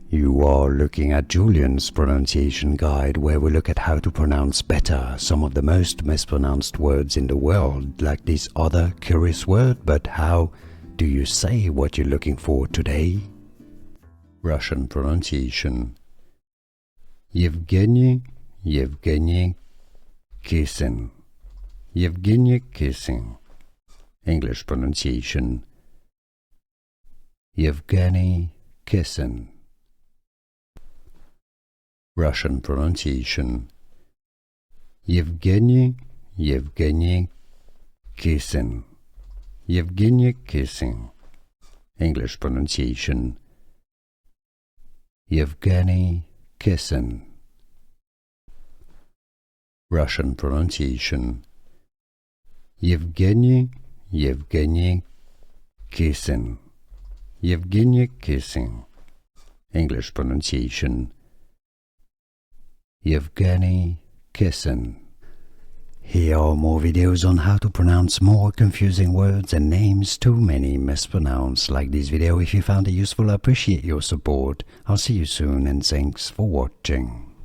You are looking at Julian's pronunciation guide, where we look at how to pronounce better some of the most mispronounced words in the world, like this other curious word. But how do you say what you're looking for today? Russian pronunciation. Evgeny Kissin. Evgeny Kissin. English pronunciation. Evgeny Kissin. Russian pronunciation. Evgeny Kissin. Evgeny Kissin. English pronunciation. Evgeny Kissin. Russian pronunciation. Evgeny Kissin. Evgeny Kissin. English pronunciation. Evgeny Kissin. Here are more videos on how to pronounce more confusing words and names too many mispronounced. Like this video if you found it useful. I appreciate your support. I'll see you soon and thanks for watching.